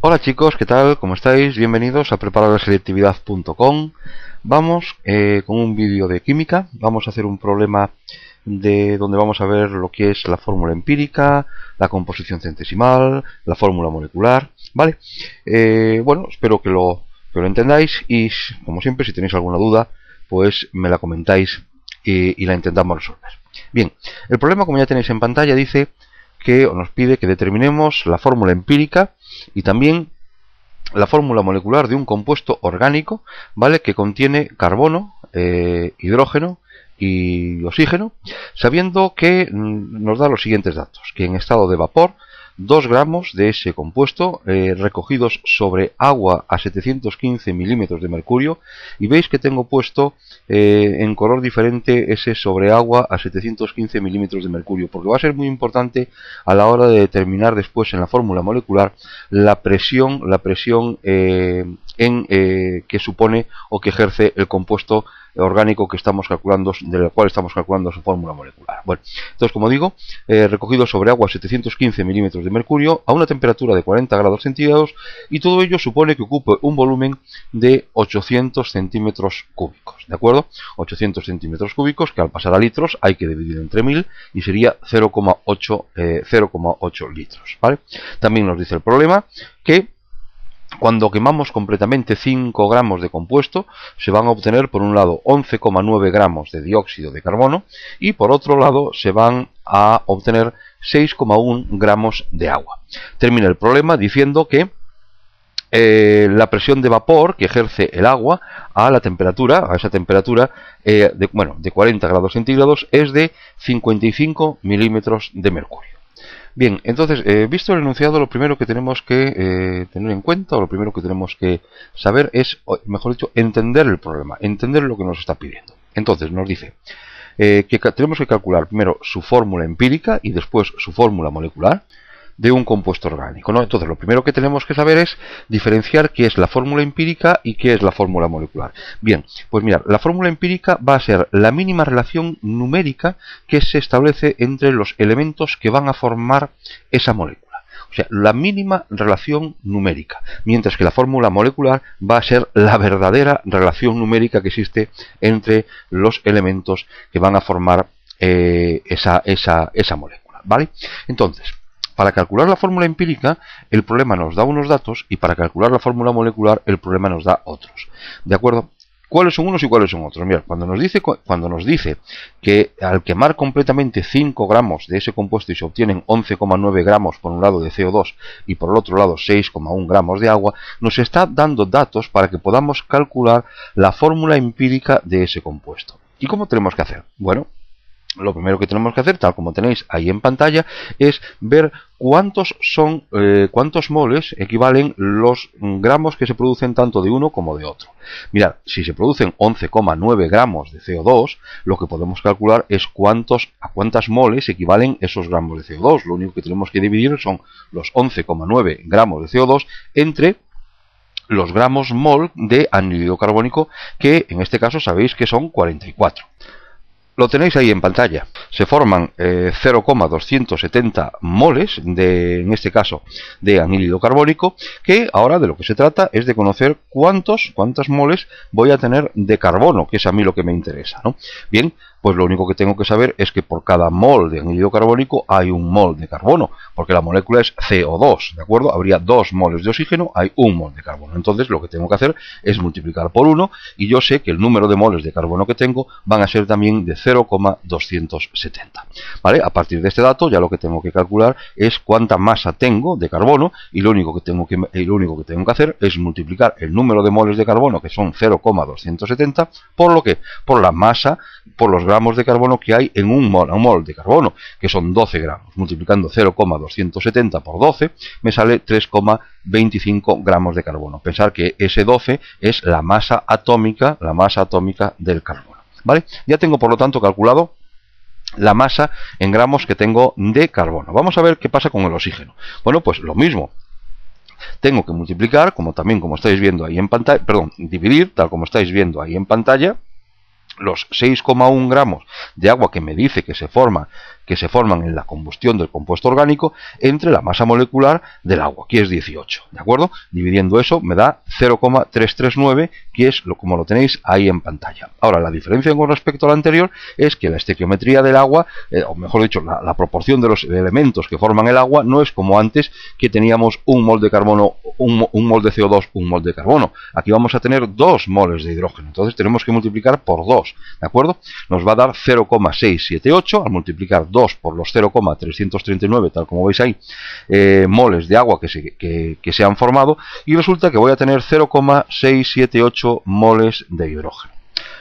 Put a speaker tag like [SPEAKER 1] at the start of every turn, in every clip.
[SPEAKER 1] Hola chicos, ¿qué tal? ¿Cómo estáis? Bienvenidos a prepararselectividad.com. Vamos con un vídeo de química. Vamos a hacer un problema de donde vamos a ver lo que es la fórmula empírica, la composición centesimal, la fórmula molecular, ¿vale? Bueno, espero que lo entendáis y, como siempre, si tenéis alguna duda, pues me la comentáis y la intentamos resolver. Bien, el problema, como ya tenéis en pantalla, dice que nos pide que determinemos la fórmula empírica y también la fórmula molecular de un compuesto orgánico, ¿vale? Que contiene carbono, hidrógeno y oxígeno, sabiendo que nos da los siguientes datos: que en estado de vapor 2 gramos de ese compuesto recogidos sobre agua a 715 milímetros de mercurio, y veis que tengo puesto en color diferente ese sobre agua a 715 milímetros de mercurio, porque va a ser muy importante a la hora de determinar después en la fórmula molecular la presión que supone o que ejerce el compuesto orgánico que estamos calculando, del cual estamos calculando su fórmula molecular. Bueno, entonces, como digo, recogido sobre agua a 715 milímetros de mercurio a una temperatura de 40 grados centígrados, y todo ello supone que ocupe un volumen de 800 centímetros cúbicos, ¿de acuerdo? 800 centímetros cúbicos que al pasar a litros hay que dividir entre 1000 y sería 0,8 litros, ¿vale? También nos dice el problema que cuando quemamos completamente 5 gramos de compuesto, se van a obtener por un lado 11,9 gramos de dióxido de carbono y por otro lado se van a obtener 6,1 gramos de agua. Termina el problema diciendo que la presión de vapor que ejerce el agua a esa temperatura de 40 grados centígrados es de 55 milímetros de mercurio. Bien, entonces, visto el enunciado, lo primero que tenemos que tener en cuenta, o lo primero que tenemos que saber es, mejor dicho, entender el problema, entender lo que nos está pidiendo. Entonces, nos dice que tenemos que calcular primero su fórmula empírica y después su fórmula molecular de un compuesto orgánico, ¿no? Entonces, lo primero que tenemos que saber es diferenciar qué es la fórmula empírica y qué es la fórmula molecular. Bien, pues mirad, la fórmula empírica va a ser la mínima relación numérica que se establece entre los elementos que van a formar esa molécula. O sea, la mínima relación numérica, mientras que la fórmula molecular va a ser la verdadera relación numérica que existe entre los elementos que van a formar esa molécula, ¿vale? Entonces, para calcular la fórmula empírica, el problema nos da unos datos, y para calcular la fórmula molecular, el problema nos da otros. ¿De acuerdo? ¿Cuáles son unos y cuáles son otros? Mirad, cuando nos dice que al quemar completamente 5 gramos de ese compuesto y se obtienen 11,9 gramos por un lado de CO2 y por el otro lado 6,1 gramos de agua, nos está dando datos para que podamos calcular la fórmula empírica de ese compuesto. ¿Y cómo tenemos que hacer? Bueno, lo primero que tenemos que hacer, tal como tenéis ahí en pantalla, es ver cuántos moles equivalen los gramos que se producen tanto de uno como de otro. Mirad, si se producen 11,9 gramos de CO2, lo que podemos calcular es a cuántas moles equivalen esos gramos de CO2. Lo único que tenemos que dividir son los 11,9 gramos de CO2 entre los gramos mol de anhídrido carbónico, que en este caso sabéis que son 44. Lo tenéis ahí en pantalla. Se forman 0,270 moles, en este caso, de anhídrido carbónico, que ahora de lo que se trata es de conocer cuántas moles voy a tener de carbono, que es a mí lo que me interesa, ¿no? Bien, pues lo único que tengo que saber es que por cada mol de anhídrido carbónico hay un mol de carbono, porque la molécula es CO2, ¿de acuerdo? Habría 2 moles de oxígeno, hay un mol de carbono. Entonces lo que tengo que hacer es multiplicar por 1, y yo sé que el número de moles de carbono que tengo van a ser también de 0,270. ¿Vale? A partir de este dato ya lo que tengo que calcular es cuánta masa tengo de carbono, y lo único que tengo que hacer es multiplicar el número de moles de carbono, que son 0,270, por la masa, por los gramos de carbono que hay en un mol de carbono, que son 12 gramos. Multiplicando 0,270 por 12 me sale 3,25 gramos de carbono. Pensar que ese 12 es la masa atómica del carbono, ¿vale? Ya tengo, por lo tanto, calculado la masa en gramos que tengo de carbono. Vamos a ver qué pasa con el oxígeno. Bueno, pues lo mismo. Tengo que multiplicar, como estáis viendo ahí en pantalla, dividir, tal como estáis viendo ahí en pantalla, los 6,1 gramos de agua que me dice que se forma que se forman en la combustión del compuesto orgánico entre la masa molecular del agua, que es 18, ¿de acuerdo? Dividiendo eso me da 0,339, que es como lo tenéis ahí en pantalla. Ahora, la diferencia con respecto a la anterior es que la estequiometría del agua, o mejor dicho, la proporción de los elementos que forman el agua no es como antes, que teníamos un mol de carbono, un mol de CO2, un mol de carbono. Aquí vamos a tener 2 moles de hidrógeno, entonces tenemos que multiplicar por 2, ¿de acuerdo? Nos va a dar 0,678, al multiplicar 2 por los 0,339, tal como veis ahí, moles de agua que se han formado, y resulta que voy a tener 0,678 moles de hidrógeno.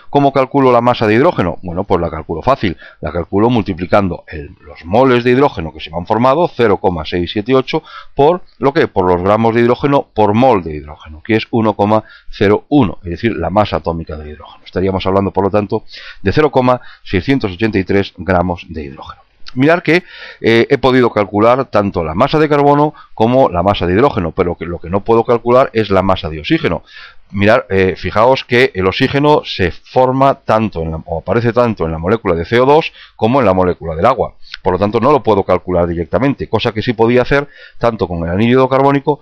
[SPEAKER 1] ¿Cómo calculo la masa de hidrógeno? Bueno, pues la calculo fácil, la calculo multiplicando los moles de hidrógeno que se me han formado, 0,678, por lo que por los gramos de hidrógeno por mol de hidrógeno, que es 1,01, es decir, la masa atómica de hidrógeno. Estaríamos hablando, por lo tanto, de 0,683 gramos de hidrógeno. Mirad que he podido calcular tanto la masa de carbono como la masa de hidrógeno, pero lo que no puedo calcular es la masa de oxígeno. Mirad, fijaos que el oxígeno se forma tanto o aparece tanto en la molécula de CO2 como en la molécula del agua. Por lo tanto, no lo puedo calcular directamente, cosa que sí podía hacer tanto con el anhídrido carbónico,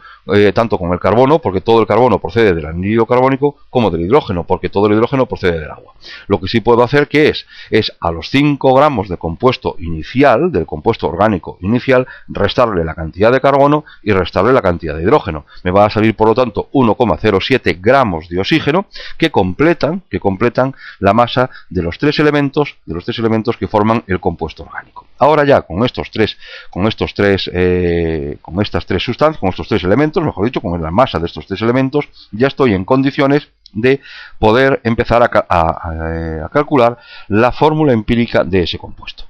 [SPEAKER 1] tanto con el carbono, porque todo el carbono procede del anhídrido carbónico, como del hidrógeno, porque todo el hidrógeno procede del agua. Lo que sí puedo hacer, ¿qué es? Es a los 5 gramos de compuesto inicial, del compuesto orgánico inicial, restarle la cantidad de carbono y restarle la cantidad de hidrógeno. Me va a salir, por lo tanto, 1,07 gramos de oxígeno que completan la masa de los tres elementos que forman el compuesto orgánico. Ahora ya con estas tres elementos, mejor dicho, con la masa de estos tres elementos, ya estoy en condiciones de poder empezar a calcular la fórmula empírica de ese compuesto.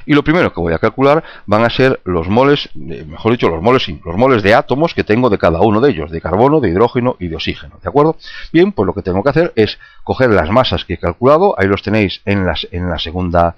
[SPEAKER 1] Y lo primero que voy a calcular van a ser los moles, mejor dicho, los moles de átomos que tengo de cada uno de ellos, de carbono, de hidrógeno y de oxígeno, ¿de acuerdo? Bien, pues lo que tengo que hacer es coger las masas que he calculado, ahí los tenéis en la segunda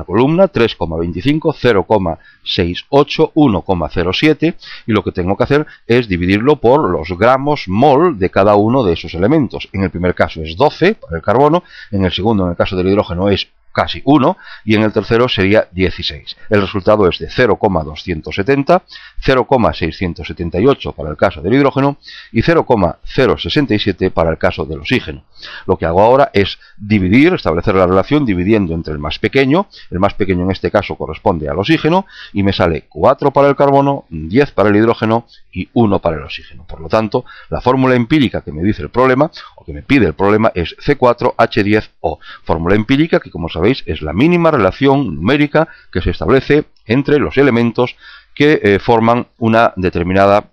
[SPEAKER 1] columna, 3,25, 0,68, 1,07, y lo que tengo que hacer es dividirlo por los gramos mol de cada uno de esos elementos. En el primer caso es 12 para el carbono, en el segundo, en el caso del hidrógeno, es casi 1, y en el tercero sería 16. El resultado es de 0,270, 0,678 para el caso del hidrógeno y 0,067 para el caso del oxígeno. Lo que hago ahora es dividir, establecer la relación dividiendo entre el más pequeño en este caso corresponde al oxígeno, y me sale 4 para el carbono, 10 para el hidrógeno y 1 para el oxígeno. Por lo tanto, la fórmula empírica que me dice el problema, o que me pide el problema, es C4H10O. Fórmula empírica que, como sabéis, es la mínima relación numérica que se establece entre los elementos que forman una determinada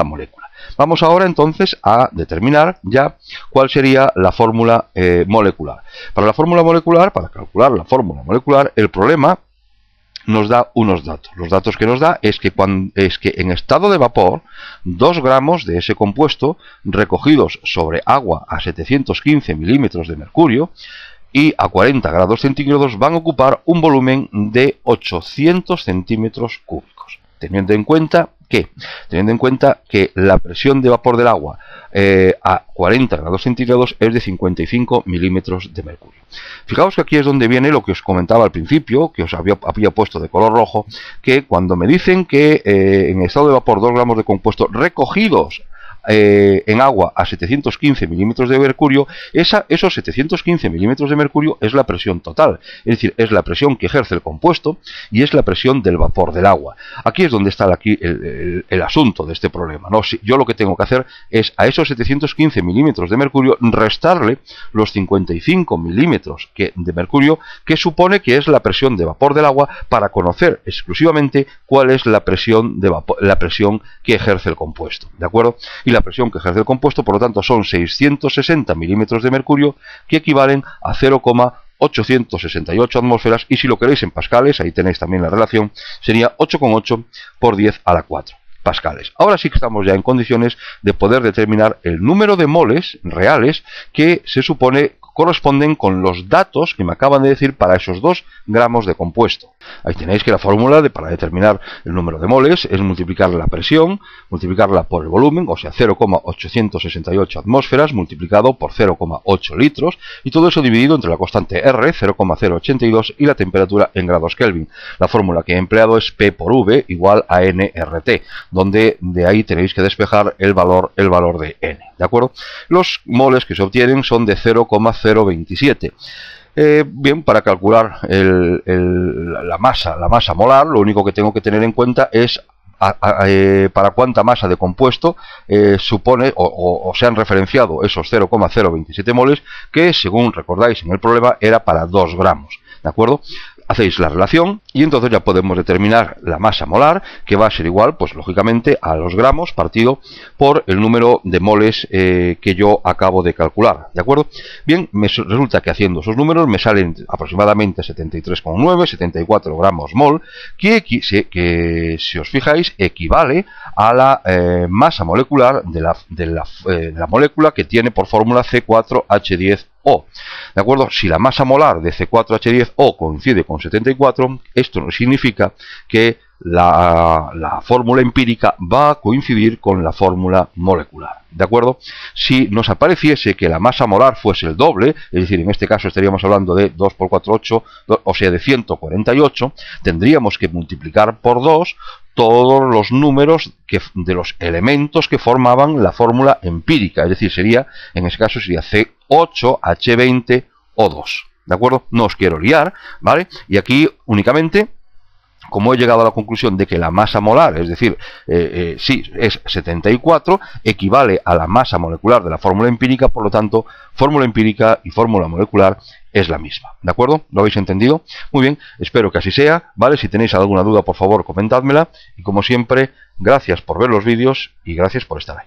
[SPEAKER 1] molécula. Vamos ahora entonces a determinar ya cuál sería la fórmula molecular. Para calcular la fórmula molecular, el problema nos da unos datos. Los datos que nos da es que en estado de vapor, 2 gramos de ese compuesto recogidos sobre agua a 715 milímetros de mercurio y a 40 grados centígrados van a ocupar un volumen de 800 centímetros cúbicos. Teniendo en cuenta que la presión de vapor del agua a 40 grados centígrados es de 55 milímetros de mercurio. Fijaos que aquí es donde viene lo que os comentaba al principio, que os había puesto de color rojo, que cuando me dicen que en estado de vapor 2 gramos de compuesto recogidos en agua a 715 milímetros de mercurio, esos 715 milímetros de mercurio es la presión total, es decir, es la presión que ejerce el compuesto y es la presión del vapor del agua. Aquí es donde está el asunto de este problema, ¿no? Yo lo que tengo que hacer es a esos 715 milímetros de mercurio restarle los 55 milímetros de mercurio que supone que es la presión de vapor del agua, para conocer exclusivamente cuál es la presión que ejerce el compuesto, ¿de acuerdo? Y la presión que ejerce el compuesto, por lo tanto, son 660 milímetros de mercurio, que equivalen a 0,868 atmósferas, y si lo queréis en pascales, ahí tenéis también la relación, sería 8,8 por 10 a la 4 pascales. Ahora sí que estamos ya en condiciones de poder determinar el número de moles reales que se supone corresponden con los datos que me acaban de decir para esos 2 gramos de compuesto. Ahí tenéis que la fórmula para determinar el número de moles es multiplicar la presión, multiplicarla por el volumen, o sea 0,868 atmósferas multiplicado por 0,8 litros, y todo eso dividido entre la constante R, 0,082, y la temperatura en grados Kelvin. La fórmula que he empleado es P por V igual a nRT, donde de ahí tenéis que despejar el valor de N, ¿de acuerdo? Los moles que se obtienen son de 0,027. Bien, para calcular la masa molar, lo único que tengo que tener en cuenta es para cuánta masa de compuesto supone o se han referenciado esos 0,027 moles, que según recordáis en el problema era para 2 gramos, ¿de acuerdo? Hacéis la relación y entonces ya podemos determinar la masa molar, que va a ser igual, pues lógicamente, a los gramos partido por el número de moles que yo acabo de calcular, ¿de acuerdo? Bien, me resulta que haciendo esos números me salen aproximadamente 73,9, 74 gramos mol, que si os fijáis equivale a la masa molecular de la molécula que tiene por fórmula C4H10O. ¿De acuerdo? Si la masa molar de C4H10O coincide con 74, esto no significa que la fórmula empírica va a coincidir con la fórmula molecular, ¿de acuerdo? Si nos apareciese que la masa molar fuese el doble, es decir, en este caso estaríamos hablando de 2 por 4, 8, o sea, de 148, tendríamos que multiplicar por 2 todos los números de los elementos que formaban la fórmula empírica, es decir, en ese caso sería C8H20O2, ¿de acuerdo? No os quiero liar, ¿vale? Y aquí únicamente, como he llegado a la conclusión de que la masa molar, es decir, sí, es 74, equivale a la masa molecular de la fórmula empírica, por lo tanto, fórmula empírica y fórmula molecular es la misma, ¿de acuerdo? ¿Lo habéis entendido? Muy bien, espero que así sea, ¿vale? Si tenéis alguna duda, por favor, comentádmela, y como siempre, gracias por ver los vídeos y gracias por estar ahí.